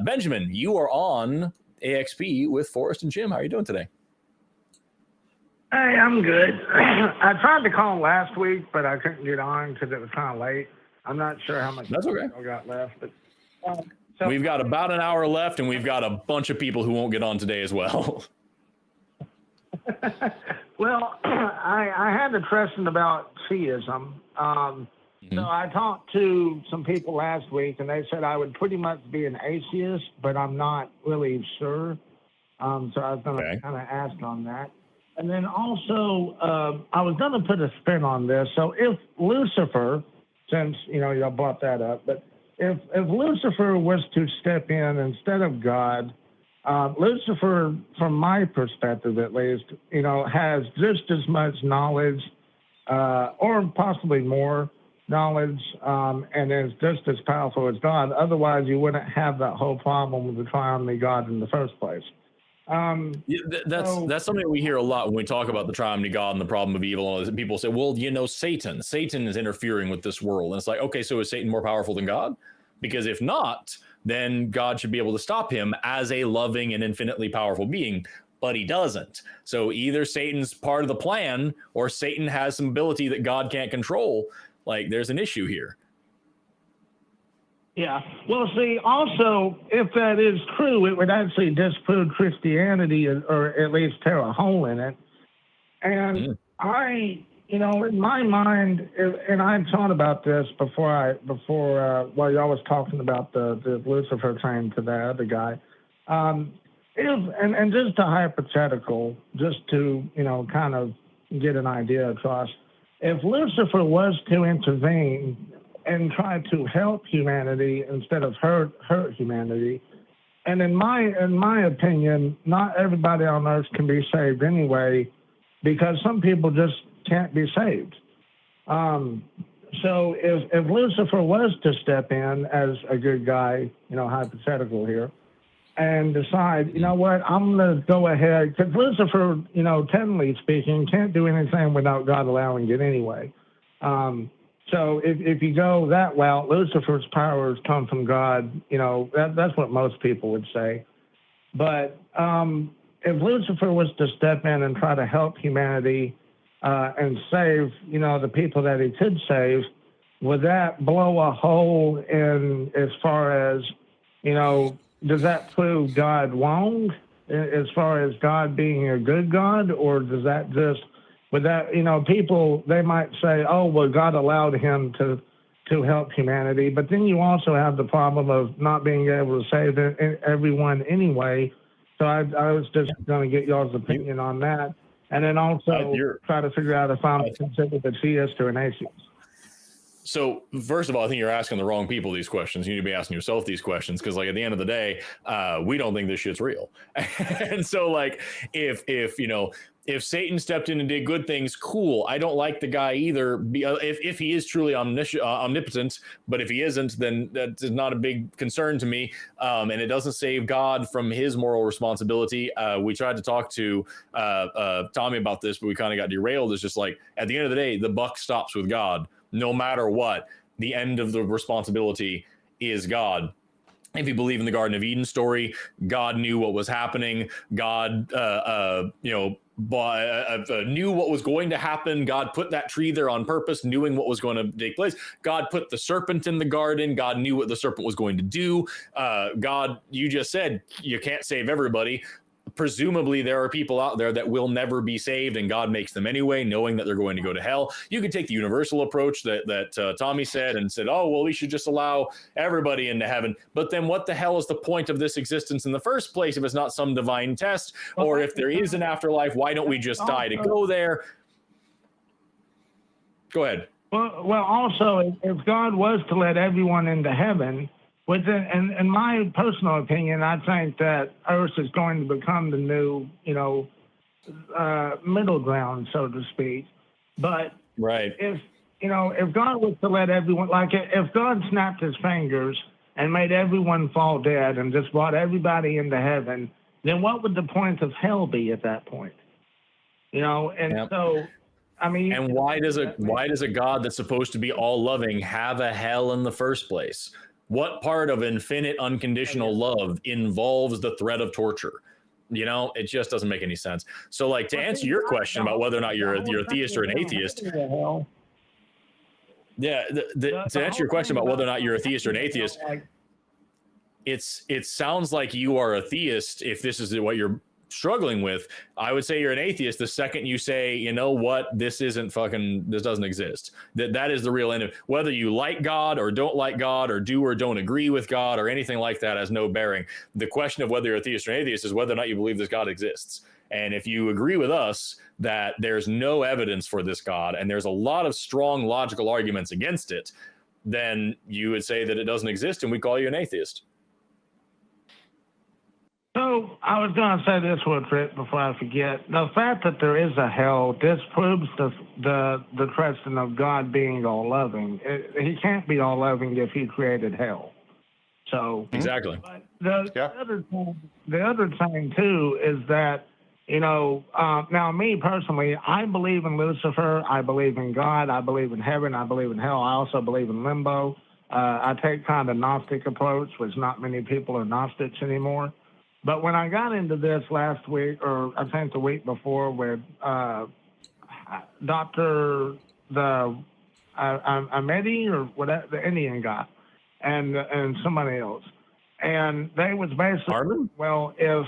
Benjamin, you are on AXP with Forrest and Jim. How are you doing today? Hey, I'm good. I tried to call last week, but I couldn't get on because it was kind of late. I'm not sure how much That's okay. I got left, but so we've got about an hour left, and we've got a bunch of people who won't get on today as well. Well, I had a question about theism. So I talked to some people last week, and they said I would pretty much be an atheist, but I'm not really sure. So I was going to kind of ask on that. And then also, I was going to put a spin on this. So if Lucifer, since, y'all brought that up, but if Lucifer was to step in instead of God, Lucifer, from my perspective at least, has just as much knowledge, or possibly more knowledge, and is just as powerful as God. Otherwise, you wouldn't have that whole problem with the triune God in the first place. That's something we hear a lot when we talk about the triune God and the problem of evil. And people say, well, Satan is interfering with this world. And it's like, okay, so is Satan more powerful than God? Because if not, then God should be able to stop him as a loving and infinitely powerful being, but he doesn't. So either Satan's part of the plan or Satan has some ability that God can't control. Like, there's an issue here. Yeah. Well, see, also, if that is true, it would actually disprove Christianity or at least tear a hole in it. And in my mind, and I thought about this before while y'all was talking about the Lucifer thing to the other guy. And just a hypothetical, just to, kind of get an idea across. If Lucifer was to intervene and try to help humanity instead of hurt humanity, and in my opinion, not everybody on earth can be saved anyway, because some people just can't be saved. So if Lucifer was to step in as a good guy, hypothetical here, and decide, what, I'm going to go ahead, because Lucifer, technically speaking, can't do anything without God allowing it anyway. So if you go that route, Lucifer's powers come from God, that's what most people would say. But if Lucifer was to step in and try to help humanity and save, the people that he could save, would that blow a hole in as far as, does that prove God wrong as far as God being a good God, or does that just, with that, people, they might say, oh, well, God allowed him to help humanity, but then you also have the problem of not being able to save everyone anyway. So I was just going to get y'all's opinion on that, and then also try to figure out if I'm considered a theist or an atheist. So first of all, I think you're asking the wrong people these questions. You need to be asking yourself these questions, because like at the end of the day, we don't think this shit's real. And so like if Satan stepped in and did good things, cool. I don't like the guy either. If he is truly omnipotent, but if he isn't, then that is not a big concern to me. And it doesn't save God from his moral responsibility. We tried to talk to Tommy about this, but we kind of got derailed. It's just like, at the end of the day, the buck stops with God. No matter what, the end of the responsibility is God. If you believe in the Garden of Eden story, God knew what was happening. God, knew what was going to happen. God put that tree there on purpose, knowing what was going to take place. God put the serpent in the garden. God knew what the serpent was going to do. God, you just said you can't save everybody. Presumably there are people out there that will never be saved, and God makes them anyway, knowing that they're going to go to hell. You could take the universal approach that Tommy said and said, oh, well, we should just allow everybody into heaven. But then what the hell is the point of this existence in the first place if it's not some divine test? Or if there is an afterlife, why don't we just die to go there? Go ahead. Well, also, if God was to let everyone into heaven, in my personal opinion, I think that Earth is going to become the new, middle ground, so to speak. But if God was to let everyone, like if God snapped his fingers and made everyone fall dead and just brought everybody into heaven, then what would the point of hell be at that point? So, I mean, and why does a God that's supposed to be all loving have a hell in the first place? What part of infinite unconditional love involves the threat of torture? You know, it just doesn't make any sense. So, like, to answer your question about whether or not you're a theist or an atheist, yeah, to answer your question about whether or not you're a theist or an atheist, it sounds like you are a theist if this is what you're struggling with. I would say you're an atheist the second you say, you know what, this doesn't exist. That is the real end of whether you like God or don't like God or do or don't agree with God or anything like that has no bearing. The question of whether you're a theist or an atheist is whether or not you believe this God exists. And if you agree with us that there's no evidence for this God and there's a lot of strong logical arguments against it, then you would say that it doesn't exist and we call you an atheist. So I was going to say this one, Rick, before I forget. The fact that there is a hell disproves the question of God being all loving. He can't be all loving if he created hell. So exactly. The other thing too is that, you know, now me personally, I believe in Lucifer. I believe in God. I believe in heaven. I believe in hell. I also believe in limbo. I take kind of Gnostic approach, which not many people are Gnostics anymore. But when I got into this last week, or I think the week before, with Amedi or whatever, the Indian guy, and somebody else, and they was basically, Armin? well, if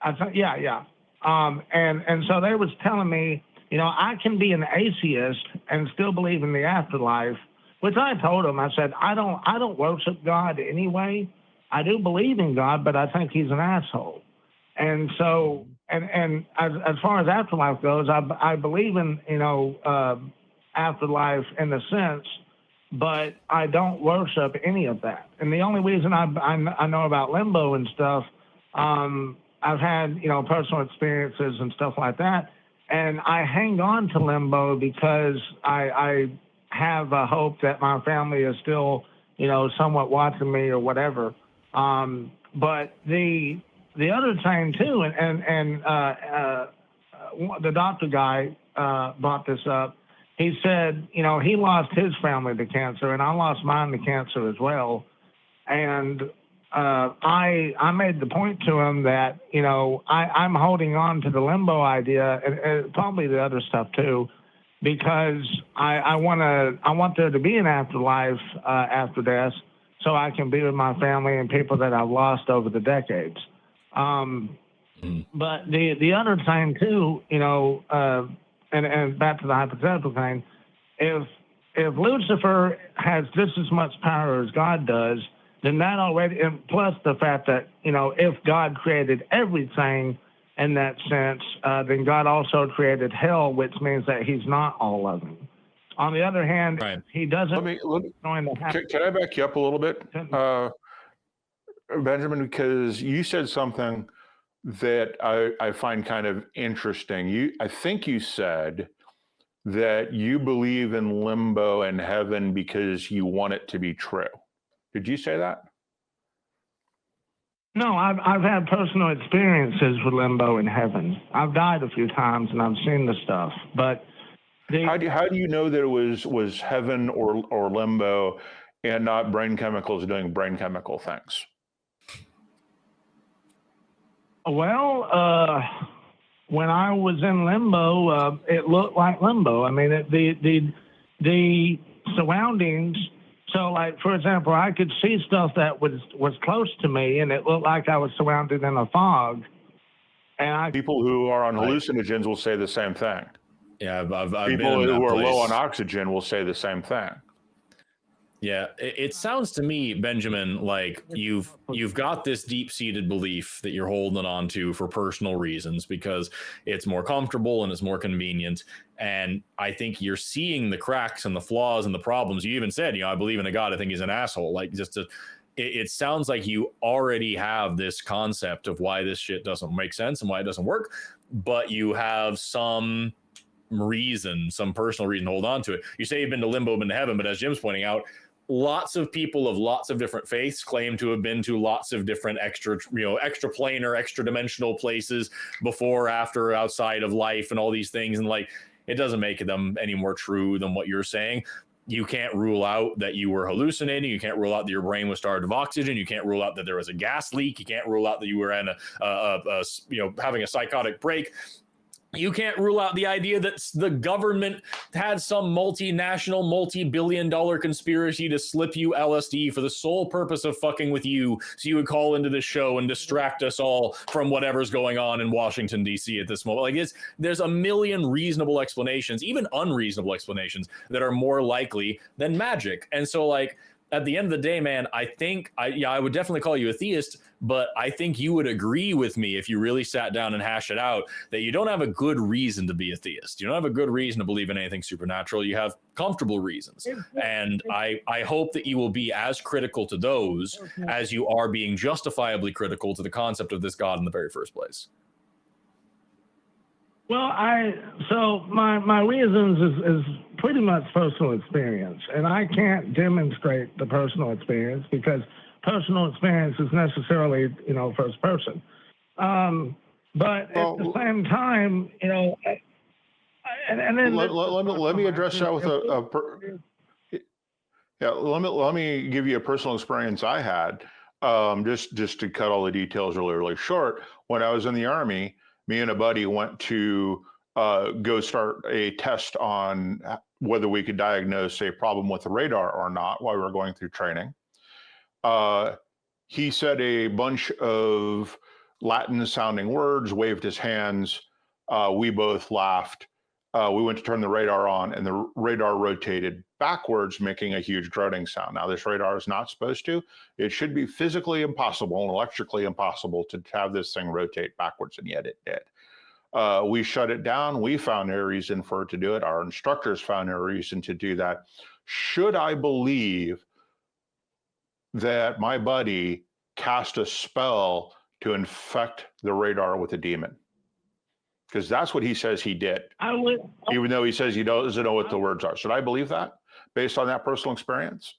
I think, yeah, and so they was telling me, you know, I can be an atheist and still believe in the afterlife, which I told them. I said, I don't worship God anyway. I do believe in God, but I think he's an asshole. And so, and as far as afterlife goes, I believe in, you know, afterlife in a sense, but I don't worship any of that. And the only reason I know about limbo and stuff, I've had, you know, personal experiences and stuff like that. And I hang on to limbo because I have a hope that my family is still, you know, somewhat watching me or whatever. But the other thing too, and the doctor guy brought this up. He said, you know, he lost his family to cancer, and I lost mine to cancer as well. And I made the point to him that, you know, I'm holding on to the limbo idea, and probably the other stuff too, because I want there to be an afterlife after death, so I can be with my family and people that I've lost over the decades. But the other thing too, you know, and back to the hypothetical thing, if Lucifer has just as much power as God does, then that already, and plus the fact that, you know, if God created everything in that sense, then God also created hell, which means that he's not all loving. On the other hand, right, he doesn't. Let me can I back you up a little bit, Benjamin? Because you said something that I find kind of interesting. I think you said that you believe in limbo and heaven because you want it to be true. Did you say that? No, I've had personal experiences with limbo and heaven. I've died a few times and I've seen the stuff, but. How do you know that it was heaven or limbo and not brain chemicals doing brain chemical things? Well, when I was in limbo, it looked like limbo. I mean, the surroundings. So, like, for example, I could see stuff that was close to me, and it looked like I was surrounded in a fog. And people who are on hallucinogens will say the same thing. Yeah, I've people who are low on oxygen will say the same thing. Yeah, it sounds to me, Benjamin, like you've got this deep-seated belief that you're holding on to for personal reasons because it's more comfortable and it's more convenient. And I think you're seeing the cracks and the flaws and the problems. You even said, you know, I believe in a God. I think he's an asshole. Like, it sounds like you already have this concept of why this shit doesn't make sense and why it doesn't work, but you have some personal reason to hold on to it. You say you've been to limbo, been to heaven, but as Jim's pointing out, lots of people of lots of different faiths claim to have been to lots of different extra planar, extra dimensional places before, after, outside of life and all these things. And like, it doesn't make them any more true than what you're saying. You can't rule out that you were hallucinating. You can't rule out that your brain was starved of oxygen. You can't rule out that there was a gas leak. You can't rule out that you were in having a psychotic break. You can't rule out the idea that the government had some multinational, multi-billion-dollar conspiracy to slip you LSD for the sole purpose of fucking with you, so you would call into the show and distract us all from whatever's going on in Washington, D.C. at this moment. Like, there's a million reasonable explanations, even unreasonable explanations, that are more likely than magic. And so, like, at the end of the day, man, I think I would definitely call you a theist, but I think you would agree with me if you really sat down and hashed it out that you don't have a good reason to be a theist. You don't have a good reason to believe in anything supernatural. You have comfortable reasons. And I hope that you will be as critical to those as you are being justifiably critical to the concept of this God in the very first place. Well, so my reasons is pretty much personal experience, and I can't demonstrate the personal experience because personal experience is necessarily, first person. But at the same time, and then let me address that with let me give you a personal experience I had. Just to cut all the details really, really short. When I was in the Army, me and a buddy went to go start a test on whether we could diagnose a problem with the radar or not while we were going through training. He said a bunch of Latin sounding words, waved his hands. We both laughed. We went to turn the radar on, and the radar rotated backwards, making a huge droning sound. Now, this radar is not supposed to. It should be physically impossible and electrically impossible to have this thing rotate backwards, and yet it did. We shut it down. We found no reason for it to do it. Our instructors found no reason to do that. Should I believe that my buddy cast a spell to infect the radar with a demon? Because that's what he says he did. Even though he says he doesn't know what the words are. Should I believe that based on that personal experience?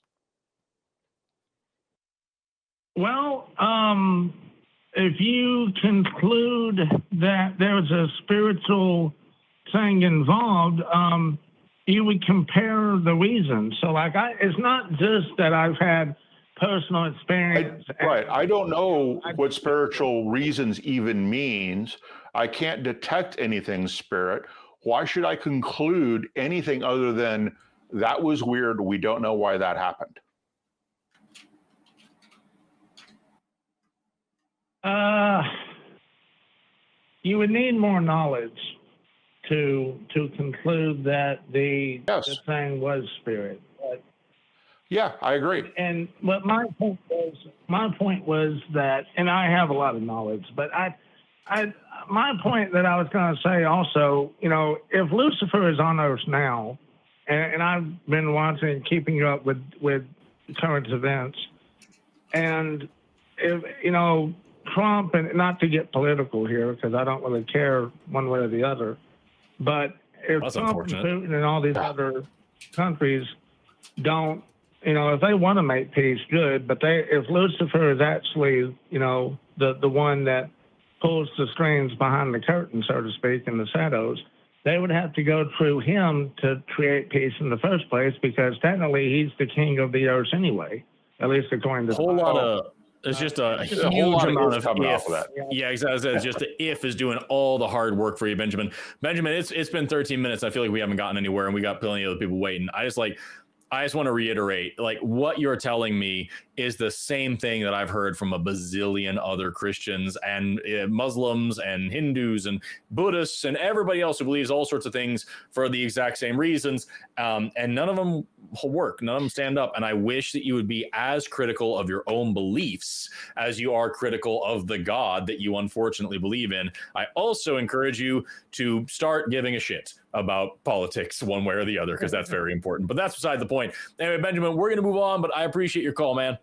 Well, if you conclude that there's a spiritual thing involved, you would compare the reasons. So, like, it's not just that I've had personal experience. Right. I don't know what spiritual reasons even means. I can't detect anything spirit. Why should I conclude anything other than that was weird? We don't know why that happened. You would need more knowledge to conclude that the thing was spirit. But, yeah, I agree. And what my point was that, and I have a lot of knowledge, but my point that I was going to say also, if Lucifer is on Earth now, and I've been watching, keeping up with current events, and if Trump, and not to get political here because I don't really care one way or the other, but if Trump and Putin and all these other countries don't, if they want to make peace, good, but if Lucifer is actually, the one that pulls the strings behind the curtain, so to speak, in the shadows, they would have to go through him to create peace in the first place, because technically he's the king of the earth anyway, at least according to a whole lot of. It's just a huge amount of if. Yeah, exactly. It's just the if is doing all the hard work for you, Benjamin. Benjamin, it's been 13 minutes. I feel like we haven't gotten anywhere, and we got plenty of other people waiting. I just want to reiterate, what you're telling me is the same thing that I've heard from a bazillion other Christians and Muslims and Hindus and Buddhists and everybody else who believes all sorts of things for the exact same reasons. And none of them work. None of them stand up. And I wish that you would be as critical of your own beliefs as you are critical of the God that you unfortunately believe in. I also encourage you to start giving a shit about politics one way or the other, because that's very important. But that's beside the point. Anyway, Benjamin, we're going to move on, but I appreciate your call, man.